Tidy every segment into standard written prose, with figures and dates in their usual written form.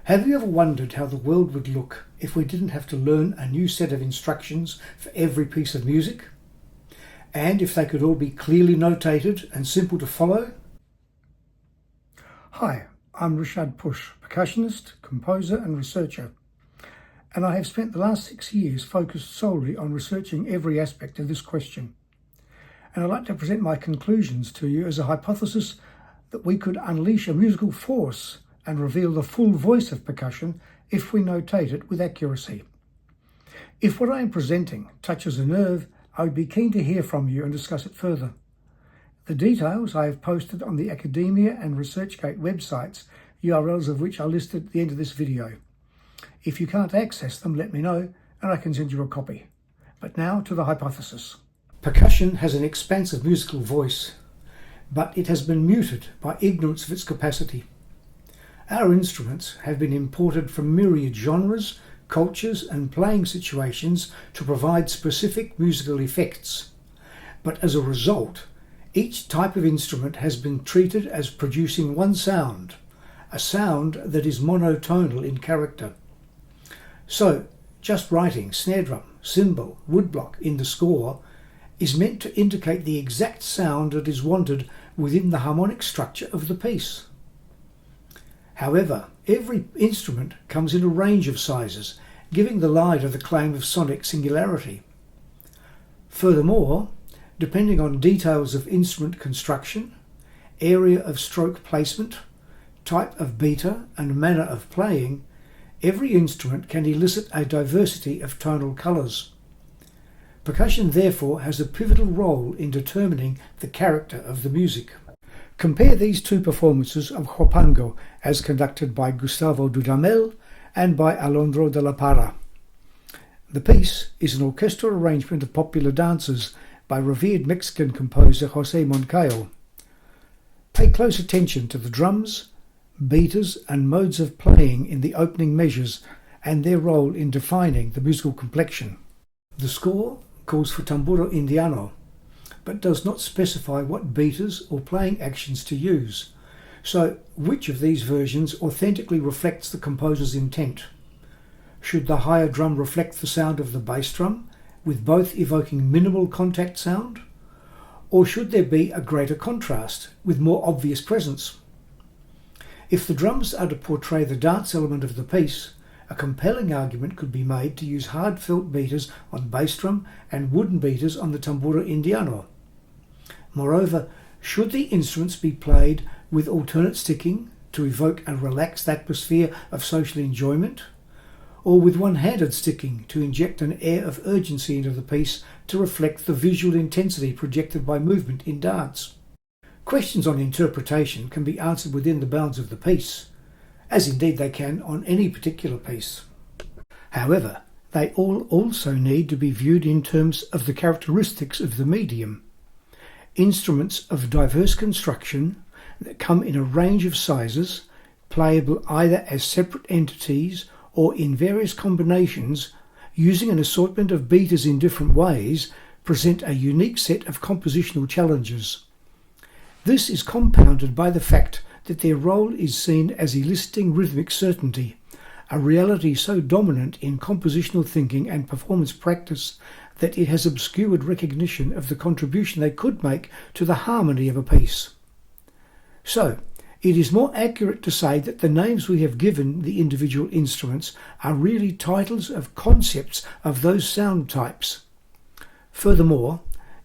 Have you ever wondered how the world would look if we didn't have to learn a new set of instructions for every piece of music? And if they could all be clearly notated and simple to follow? Hi, I'm Richard Push, percussionist, composer and researcher, and I have spent the last 6 years focused solely on researching every aspect of this question. And I'd like to present my conclusions to you as a hypothesis that we could unleash a musical force and reveal the full voice of percussion if we notate it with accuracy. If what I am presenting touches a nerve, I would be keen to hear from you and discuss it further. The details I have posted on the Academia and ResearchGate websites, URLs of which are listed at the end of this video. If you can't access them, let me know and I can send you a copy. But now to the hypothesis. Percussion has an expansive musical voice, but it has been muted by ignorance of its capacity. Our instruments have been imported from myriad genres, cultures and playing situations to provide specific musical effects. But as a result, each type of instrument has been treated as producing one sound, a sound that is monotonal in character. So, just writing snare drum, cymbal, woodblock in the score is meant to indicate the exact sound that is wanted within the harmonic structure of the piece. However, every instrument comes in a range of sizes, giving the lie to the claim of sonic singularity. Furthermore, depending on details of instrument construction, area of stroke placement, type of beater and manner of playing, every instrument can elicit a diversity of tonal colours. Percussion therefore has a pivotal role in determining the character of the music. Compare these two performances of Huapango as conducted by Gustavo Dudamel and by Alondra de la Parra. The piece is an orchestral arrangement of popular dances by revered Mexican composer José Moncayo. Pay close attention to the drums, beaters and modes of playing in the opening measures and their role in defining the musical complexion. The score calls for tamburo indiano, but does not specify what beaters or playing actions to use. So, which of these versions authentically reflects the composer's intent? Should the higher drum reflect the sound of the bass drum, with both evoking minimal contact sound? Or should there be a greater contrast, with more obvious presence? If the drums are to portray the dance element of the piece, a compelling argument could be made to use hard felt beaters on bass drum and wooden beaters on the tamburo indiano. Moreover, should the instruments be played with alternate sticking to evoke a relaxed atmosphere of social enjoyment, or with one-handed sticking to inject an air of urgency into the piece to reflect the visual intensity projected by movement in dance? Questions on interpretation can be answered within the bounds of the piece, as indeed they can on any particular piece. However, they all also need to be viewed in terms of the characteristics of the medium. Instruments of diverse construction that come in a range of sizes, playable either as separate entities or in various combinations, using an assortment of beaters in different ways, present a unique set of compositional challenges. This is compounded by the fact that their role is seen as eliciting rhythmic certainty, a reality so dominant in compositional thinking and performance practice that it has obscured recognition of the contribution they could make to the harmony of a piece. So, it is more accurate to say that the names we have given the individual instruments are really titles of concepts of those sound types. Furthermore,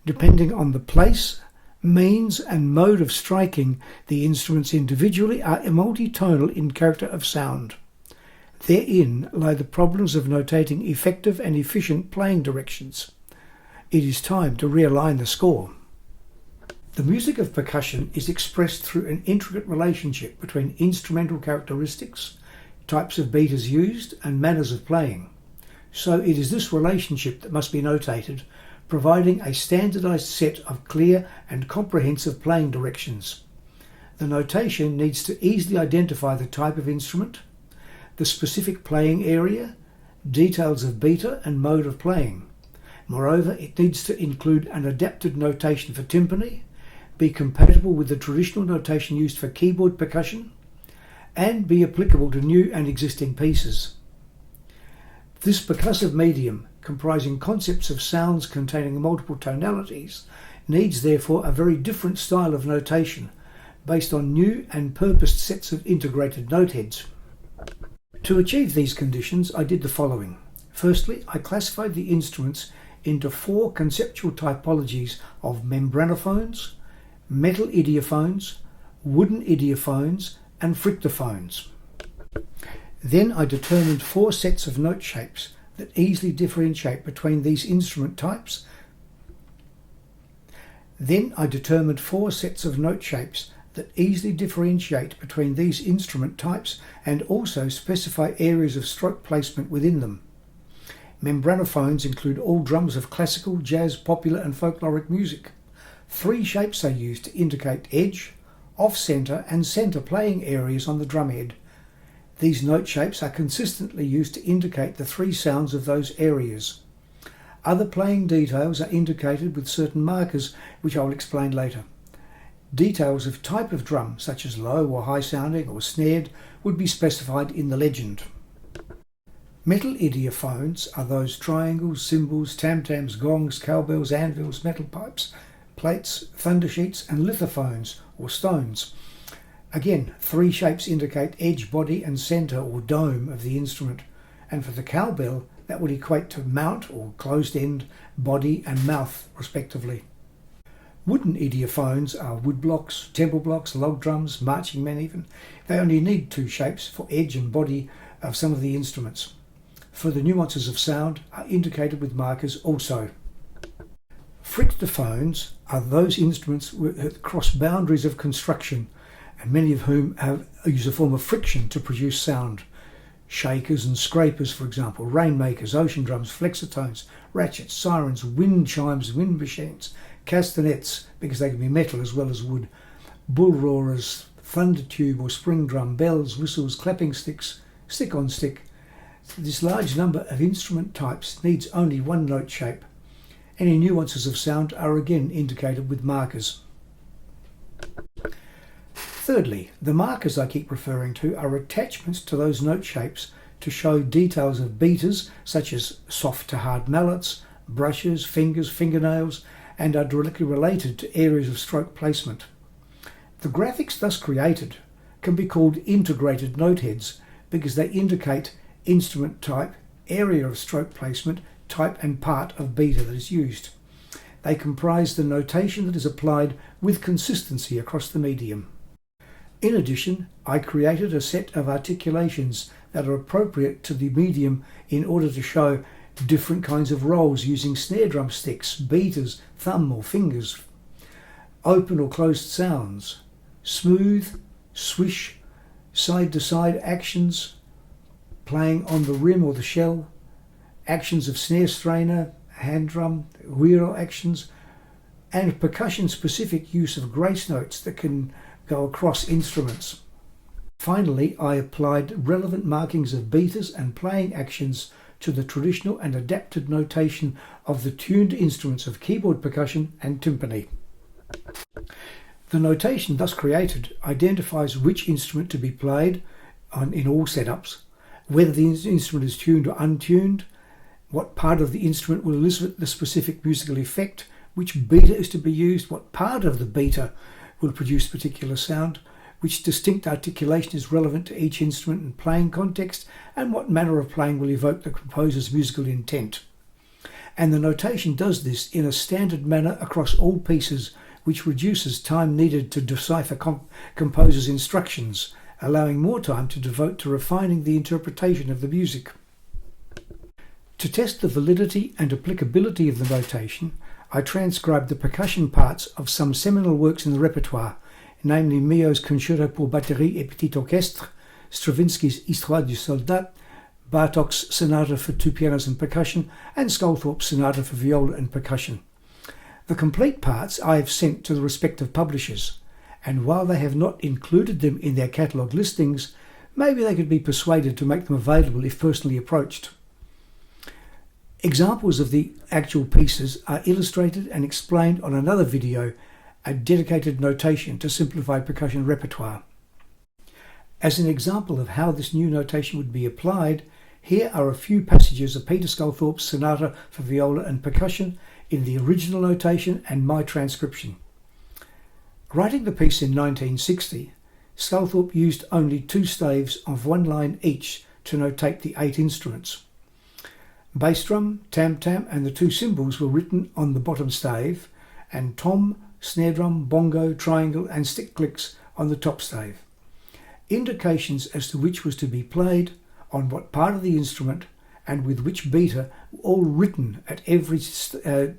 depending on the place, means and mode of striking, the instruments individually are multitonal in character of sound. Therein lie the problems of notating effective and efficient playing directions. It is time to realign the score. The music of percussion is expressed through an intricate relationship between instrumental characteristics, types of beaters used, and manners of playing. So it is this relationship that must be notated, providing a standardized set of clear and comprehensive playing directions. The notation needs to easily identify the type of instrument, the specific playing area, details of beater and mode of playing. Moreover, it needs to include an adapted notation for timpani, be compatible with the traditional notation used for keyboard percussion, and be applicable to new and existing pieces. This percussive medium, comprising concepts of sounds containing multiple tonalities, needs therefore a very different style of notation based on new and purposed sets of integrated note heads. To achieve these conditions, I did the following. Firstly, I classified the instruments into 4 conceptual typologies of membranophones, metal idiophones, wooden idiophones, and frictophones. Then I determined 4 sets of note shapes that easily differentiate between these instrument types. And also specify areas of stroke placement within them. Membranophones include all drums of classical, jazz, popular and folkloric music. 3 shapes are used to indicate edge, off-centre and centre playing areas on the drumhead. These note shapes are consistently used to indicate the 3 sounds of those areas. Other playing details are indicated with certain markers, which I will explain later. Details of type of drum, such as low or high sounding or snared, would be specified in the legend. Metal idiophones are those triangles, cymbals, tam-tams, gongs, cowbells, anvils, metal pipes, plates, thunder sheets and lithophones or stones. Again, 3 shapes indicate edge, body and centre or dome of the instrument, and for the cowbell that would equate to mount or closed end, body and mouth respectively. Wooden idiophones are wood blocks, temple blocks, log drums, marching men even. They only need 2 shapes for edge and body of some of the instruments. Further nuances of sound are indicated with markers also. Frictophones are those instruments that cross boundaries of construction, and many of whom use a form of friction to produce sound. Shakers and scrapers, for example, rainmakers, ocean drums, flexotones, ratchets, sirens, wind chimes, wind machines, castanets, because they can be metal as well as wood, bull roarers, thunder tube or spring drum, bells, whistles, clapping sticks, stick on stick. This large number of instrument types needs only 1 note shape. Any nuances of sound are again indicated with markers. Thirdly, the markers I keep referring to are attachments to those note shapes to show details of beaters such as soft to hard mallets, brushes, fingers, fingernails, and are directly related to areas of stroke placement. The graphics thus created can be called integrated note heads because they indicate instrument type, area of stroke placement, type and part of beater that is used. They comprise the notation that is applied with consistency across the medium. In addition, I created a set of articulations that are appropriate to the medium in order to show different kinds of rolls using snare drum sticks, beaters, thumb or fingers, open or closed sounds, smooth, swish, side-to-side actions, playing on the rim or the shell, actions of snare strainer, hand drum, wheel actions, and percussion-specific use of grace notes that can go across instruments. Finally, I applied relevant markings of beaters and playing actions to the traditional and adapted notation of the tuned instruments of keyboard percussion and timpani. The notation thus created identifies which instrument to be played in all setups, whether the instrument is tuned or untuned, what part of the instrument will elicit the specific musical effect, which beater is to be used, what part of the beater will produce particular sound, which distinct articulation is relevant to each instrument and playing context, and what manner of playing will evoke the composer's musical intent. And the notation does this in a standard manner across all pieces, which reduces time needed to decipher composer's instructions, allowing more time to devote to refining the interpretation of the music. To test the validity and applicability of the notation, I transcribed the percussion parts of some seminal works in the repertoire, namely Milhaud's Concerto pour batterie et petit orchestre, Stravinsky's Histoire du Soldat, Bartók's Sonata for 2 pianos and percussion, and Sculthorpe's Sonata for viola and percussion. The complete parts I have sent to the respective publishers, and while they have not included them in their catalogue listings, maybe they could be persuaded to make them available if personally approached. Examples of the actual pieces are illustrated and explained on another video, a dedicated notation to simplify percussion repertoire. As an example of how this new notation would be applied, here are a few passages of Peter Sculthorpe's Sonata for Viola and Percussion in the original notation and my transcription. Writing the piece in 1960, Sculthorpe used only 2 staves of 1 line each to notate the 8 instruments. Bass drum, tam-tam and the 2 cymbals were written on the bottom stave, and tom, snare drum, bongo, triangle and stick clicks on the top stave. Indications as to which was to be played, on what part of the instrument and with which beater were all written at every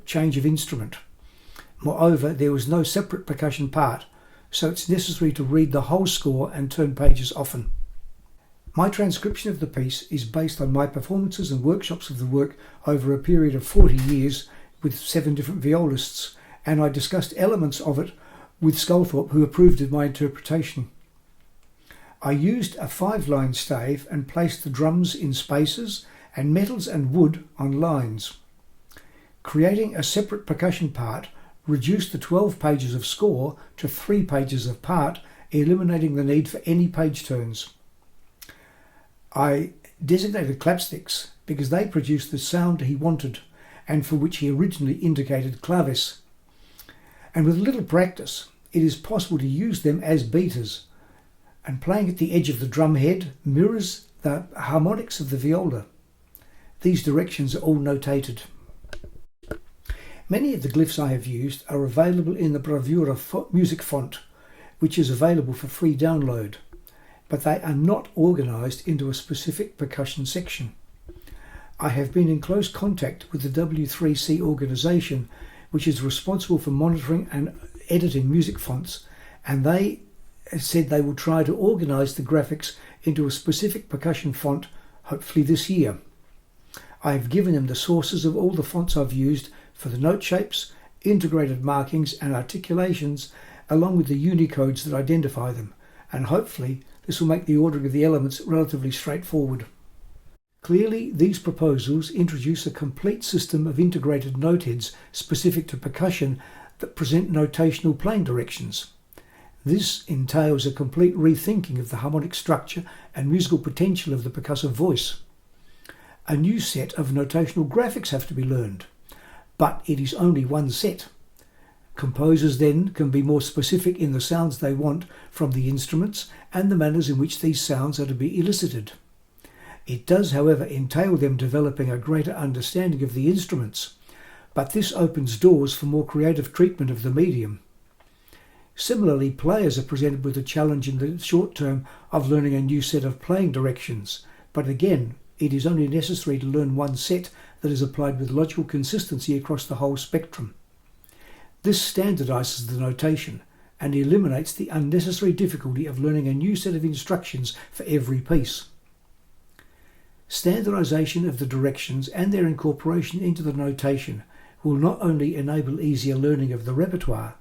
change of instrument. Moreover, there was no separate percussion part, so it's necessary to read the whole score and turn pages often. My transcription of the piece is based on my performances and workshops of the work over a period of 40 years with 7 different violists, and I discussed elements of it with Sculthorpe, who approved of my interpretation. I used a 5-line stave and placed the drums in spaces and metals and wood on lines. Creating a separate percussion part reduced the 12 pages of score to 3 pages of part, eliminating the need for any page turns. I designated clapsticks because they produced the sound he wanted and for which he originally indicated clavis. And with little practice, it is possible to use them as beaters, and playing at the edge of the drum head mirrors the harmonics of the viola. These directions are all notated. Many of the glyphs I have used are available in the Bravura music font, which is available for free download, but they are not organised into a specific percussion section. I have been in close contact with the W3C organisation, which is responsible for monitoring and editing music fonts, and they said they will try to organise the graphics into a specific percussion font, hopefully this year. I have given them the sources of all the fonts I've used for the note shapes, integrated markings and articulations, along with the Unicodes that identify them, and hopefully this will make the ordering of the elements relatively straightforward. Clearly, these proposals introduce a complete system of integrated noteheads specific to percussion that present notational playing directions. This entails a complete rethinking of the harmonic structure and musical potential of the percussive voice. A new set of notational graphics have to be learned, but it is only one set. Composers then can be more specific in the sounds they want from the instruments and the manners in which these sounds are to be elicited. It does, however, entail them developing a greater understanding of the instruments, but this opens doors for more creative treatment of the medium. Similarly, players are presented with a challenge in the short term of learning a new set of playing directions, but again, it is only necessary to learn one set that is applied with logical consistency across the whole spectrum. This standardises the notation and eliminates the unnecessary difficulty of learning a new set of instructions for every piece. Standardisation of the directions and their incorporation into the notation will not only enable easier learning of the repertoire,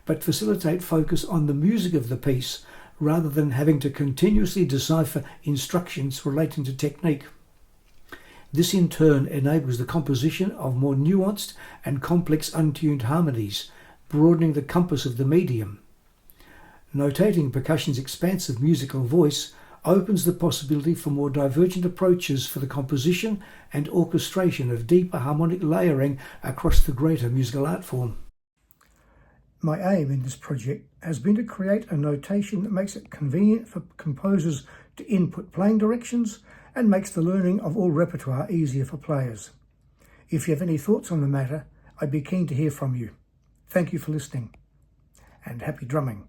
but facilitate focus on the music of the piece rather than having to continuously decipher instructions relating to technique. This in turn enables the composition of more nuanced and complex untuned harmonies, broadening the compass of the medium. Notating percussion's expansive musical voice opens the possibility for more divergent approaches for the composition and orchestration of deeper harmonic layering across the greater musical art form. My aim in this project has been to create a notation that makes it convenient for composers to input playing directions and makes the learning of all repertoire easier for players. If you have any thoughts on the matter, I'd be keen to hear from you. Thank you for listening, and happy drumming.